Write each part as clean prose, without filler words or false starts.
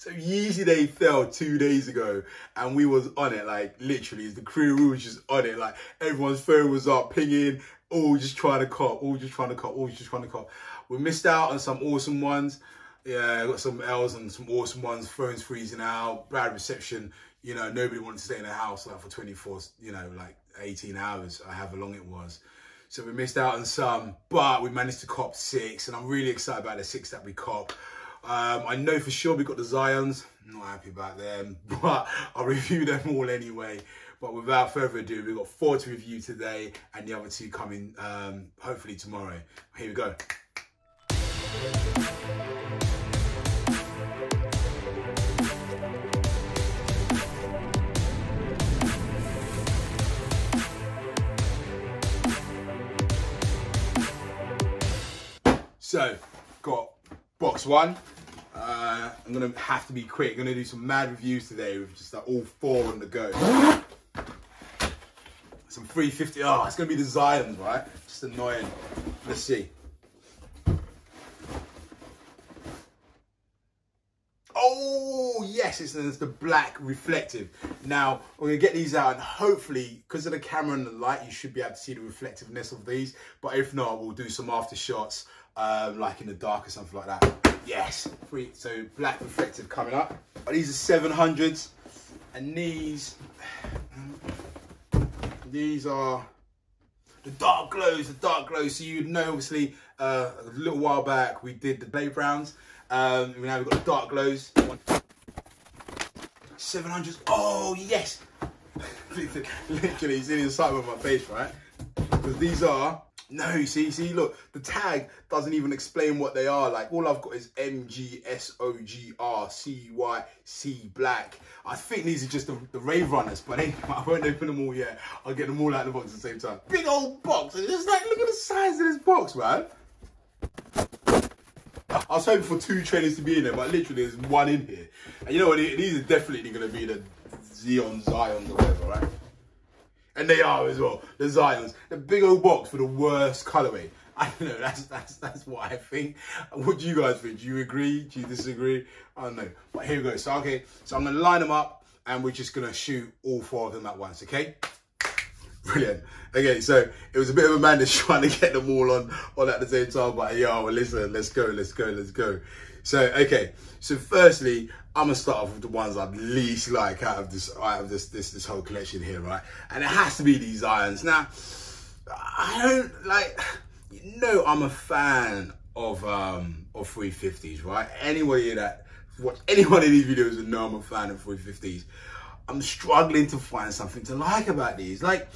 So Yeezy Day fell 2 days ago and we was on it, like literally the crew, we was just on it, like everyone's phone was up pinging, all just trying to cop, all just trying to cop. We missed out on some awesome ones. Yeah, got some L's and some awesome ones, phones freezing out, bad reception, you know, nobody wanted to stay in the house like for 24, you know, like 18 hours, however long it was. So we missed out on some, but we managed to cop 6, and I'm really excited about the 6 that we cop. I know for sure we got the Zyons. I'm not happy about them, but I'll review them all anyway. But without further ado, we've got 4 to review today, and the other 2 coming hopefully tomorrow. Here we go. So, got box 1. I'm gonna have to be quick. I'm gonna do some mad reviews today with just like all 4 on the go. Some 350. Oh, it's gonna be the Zyons, right? Just annoying. Let's see. Oh yes, it's the black reflective. Now we're gonna get these out, and hopefully, because of the camera and the light, you should be able to see the reflectiveness of these. But if not, we'll do some after shots, like in the dark or something like that. Yes, so black reflective coming up. These are 700s, and these are the dark glows. So you'd know, obviously, a little while back we did the Blade Browns. Now we've got the dark glows. 700s. Oh yes. Literally, you see the excitement on my face, right? Because these are, no, see, look, the tag doesn't even explain what they are. Like, all I've got is MGSOGRCYC black. I think these are just the Rave Runners, but anyway, I won't open them all yet. I'll get them all out of the box at the same time. Big old box. It's just like, look at the size of this box, man. I was hoping for 2 trainers to be in there, but literally there's 1 in here. And you know what, these are definitely going to be the Zyons or whatever, right? And they are as well, the Zyons. The big old box for the worst colourway. I don't know, that's what I think. What do you guys think? Do you agree? Do you disagree? I don't know. But here we go. So, okay, so I'm going to line them up, and we're just going to shoot all 4 of them at once, okay? Brilliant. Okay, so it was a bit of a madness trying to get them all on at the same time, but yo, well, listen, let's go. So, okay, so firstly, I'm gonna start off with the ones I least like out of this whole collection here, right? And it has to be these Zyons. Now, I don't like, you know, I'm a fan of 350s, right? Anybody that watch any one of these videos would know I'm a fan of 350s. I'm struggling to find something to like about these. Like,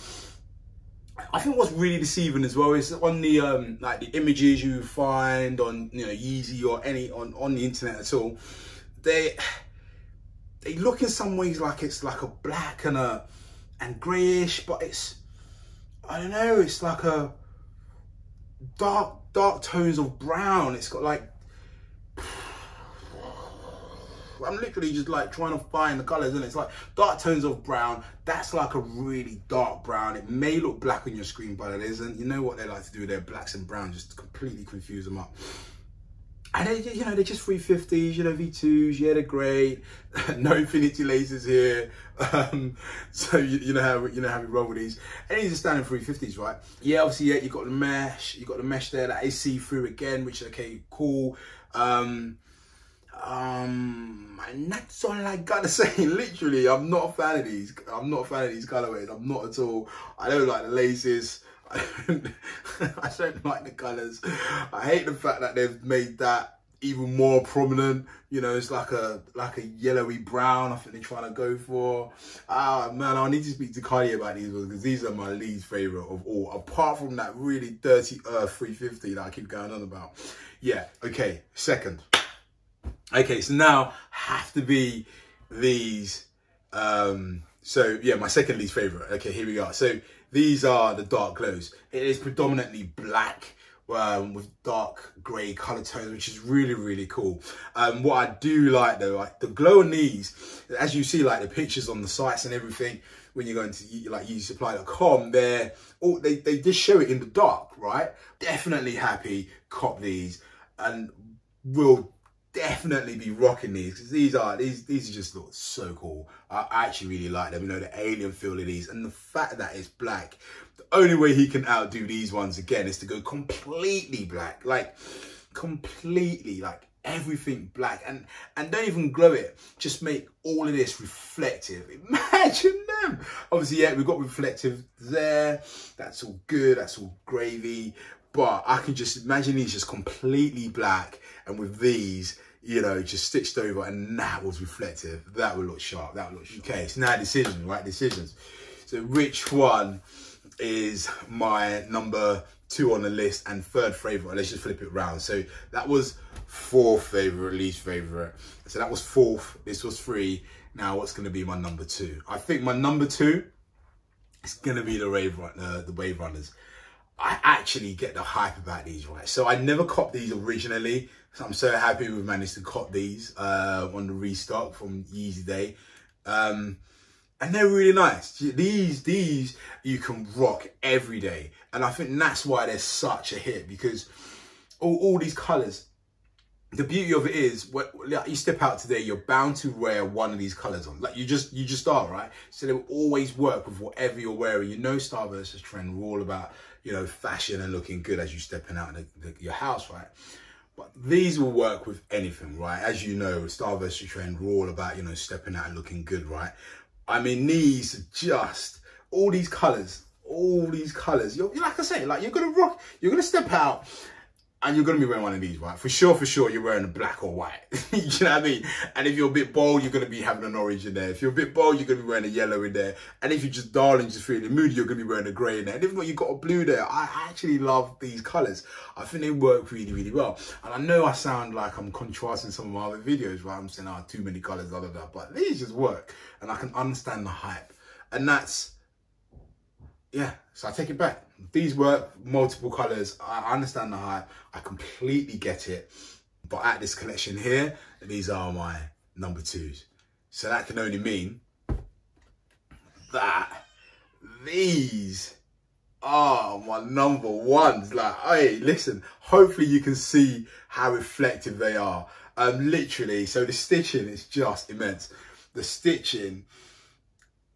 I think what's really deceiving as well is on the like the images you find on, you know, Yeezy or any on the internet at all, they look in some ways like it's like a black and greyish, but it's, I don't know, it's like a dark tones of brown. It's got like, I'm literally just like trying to find the colours, and it's like dark tones of brown. That's like a really dark brown. It may look black on your screen, but it isn't. You know what they like to do with their blacks and browns, just completely confuse them up. And they, you know, they're just 350s, you know, V2s, yeah, they're great. No infinity lasers here. So you know how we roll with these. And these are standard 350s, right? Yeah, obviously, yeah, you got the mesh there, that is see-through again, which is okay, cool. And that's all I gotta say. Literally, I'm not a fan of these. I'm not a fan of these colorways. I'm not at all. I don't like the laces. I don't like the colors. I hate the fact that they've made that even more prominent. You know, it's like a yellowy brown. I think they're trying to go for. Ah man, I need to speak to Cardi about these ones, because these are my least favorite of all. Apart from that really dirty Earth 350 that I keep going on about. Yeah. Okay. Second. Okay, so now have to be these. So yeah, my second least favorite. Okay, here we go. So these are the dark glows. It is predominantly black with dark grey colour tones, which is really cool. What I do like though, like the glow on these, as you see, like the pictures on the sites and everything, when you're going to like yeezysupply.com, they just show it in the dark, right? Definitely happy, cop these, and will definitely be rocking these, because these just look so cool. I actually really like them. You know, the alien feel of these, and the fact that it's black. The only way he can outdo these ones again is to go completely black, like completely, like everything black, and don't even glow it. Just make all of this reflective. Imagine them. Obviously, yeah, we've got reflective there. That's all good. That's all gravy. But I can just imagine these just completely black, and with these, you know, just stitched over, and that was reflective. That would look sharp. That would look sharp. Okay, so now decisions, right? Decisions. So which one is my number 2 on the list and 3rd favorite? Let's just flip it around. So that was 4th favorite, least favorite. So that was 4th. This was 3. Now what's going to be my number 2? I think my number 2 is going to be the Wave Runners. I actually get the hype about these, right? So I never copped these originally. So I'm so happy we've managed to cop these on the restock from Yeezy Day. And they're really nice. These you can rock every day. And I think that's why they're such a hit, because all these colours, the beauty of it is, when you step out today, you're bound to wear one of these colours on. Like you just are, right? So they will always work with whatever you're wearing. You know, Style versus Trend, we're all about, you know, fashion and looking good as you stepping out of your house, right? But these will work with anything, right? As you know, Style versus Trend, we're all about, you know, stepping out and looking good, right? I mean, these are just, all these colours, you're, like I say, like you're going to rock, you're going to step out, and you're going to be wearing one of these, right? For sure, you're wearing a black or white. You know what I mean? And if you're a bit bold, you're going to be having an orange in there. If you're a bit bold, you're going to be wearing a yellow in there. And if you're just darling, just feeling moody, you're going to be wearing a grey in there. And if not, you've got a blue there. I actually love these colours. I think they work really, really well. And I know I sound like I'm contrasting some of my other videos, right? I'm saying, oh, too many colours, blah, blah, blah. But these just work. And I can understand the hype. And that's, yeah, so I take it back. These work, multiple colours. I understand the hype. I completely get it. But at this collection here, these are my number 2s. So that can only mean that these are my number 1s. Like, hey, listen, hopefully you can see how reflective they are. Literally, so the stitching is just immense. The stitching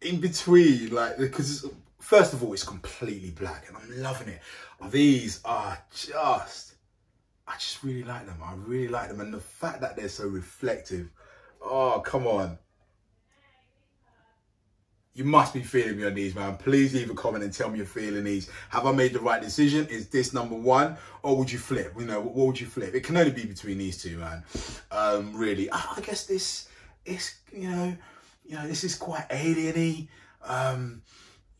in between, like, because first of all, it's completely black and I'm loving it. These are just, I just really like them. I really like them. And the fact that they're so reflective, oh, come on. You must be feeling me on these, man. Please leave a comment and tell me you're feeling these. Have I made the right decision? Is this number 1? Or would you flip? You know, what would you flip? It can only be between these 2, man. Really. Oh, I guess this is, you know, this is quite alien-y.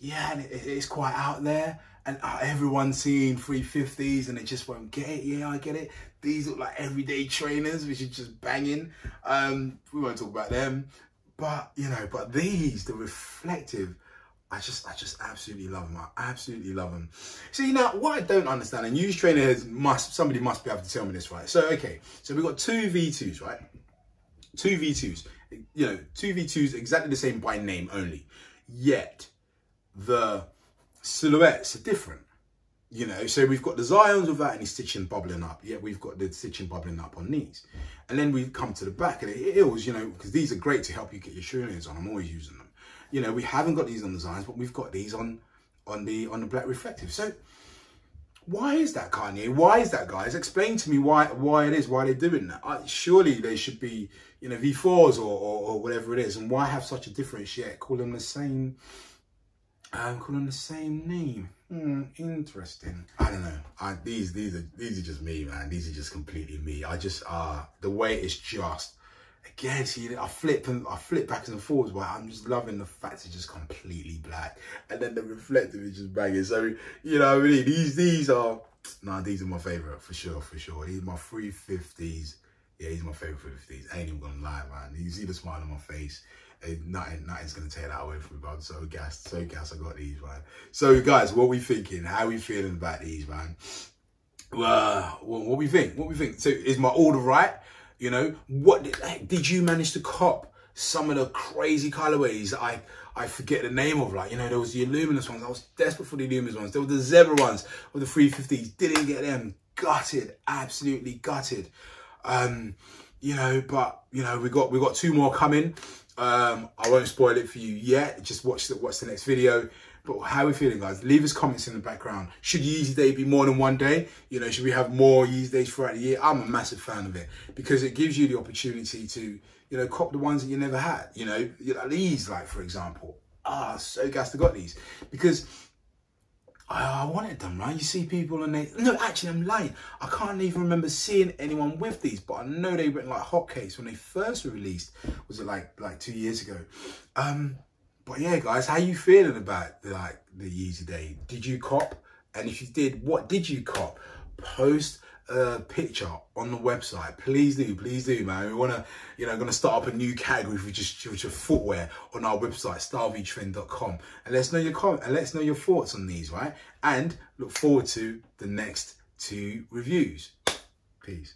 Yeah, and it's quite out there, and everyone's seeing 350s and they just won't get it. Yeah, I get it. These look like everyday trainers, which is just banging. We won't talk about them, but you know, but these, the reflective, I just absolutely love them. I absolutely love them. See, now what I don't understand, and used trainers somebody must be able to tell me this, right? So okay, so we've got 2 V2s, right? 2 V2s, you know, 2 V2s exactly the same by name only, yet the silhouettes are different, you know. So we've got the Zyons without any stitching bubbling up, yet we've got the stitching bubbling up on these. And then we come to the back of the heels, you know, because these are great to help you get your shoelaces on. I'm always using them. You know, we haven't got these on the Zyons, but we've got these on the black reflective. So why is that, Kanye? Why is that, guys? Explain to me why it is, why they're doing that. Surely they should be, you know, V4s or whatever it is. And why have such a difference yet? Call them the same. Call them the same name. Interesting. I don't know. These are just me, man. These are just completely me. I just the way it's just, again, see, I flip backwards and forwards, but I'm just loving the fact it's just completely black, and then the reflective is just banging. So you know, really, these are my favorite for sure. These are my 350s. Yeah, these are my favorite 350s. I ain't even gonna lie, man. You see the smile on my face. Nothing's gonna take that away from me, but I'm so gassed. I got these, man. So guys, what we thinking? How we feeling about these, man? What we think? So is my order right? You know, what did you manage to cop? Some of the crazy colorways I forget the name of, like, you know, there was the luminous ones. I was desperate for the luminous ones. There were the zebra ones with the 350s. Didn't get them. Gutted, absolutely gutted. you know, but you know, we got 2 more coming. I won't spoil it for you yet. Just watch the next video. But how are we feeling, guys? Leave us comments in the background. Should Yeezy Day be more than 1 day? You know, should we have more Yeezy Days throughout the year? I'm a massive fan of it because it gives you the opportunity to, you know, cop the ones that you never had. You know, these, like, for example. So gassed to got these because I wanted them, right? You see people and no, actually, I'm lying. I can't even remember seeing anyone with these, but I know they went like hotcakes when they first were released. Was it like 2 years ago? But yeah, guys, how you feeling about the Yeezy Day? Did you cop? And if you did, what did you cop? Post a picture on the website. Please do, man. We want to, you know, going to start up a new category for just footwear on our website, starveytrend.com. And let's know your comment and let's know your thoughts on these, right? And look forward to the next 2 reviews. Peace.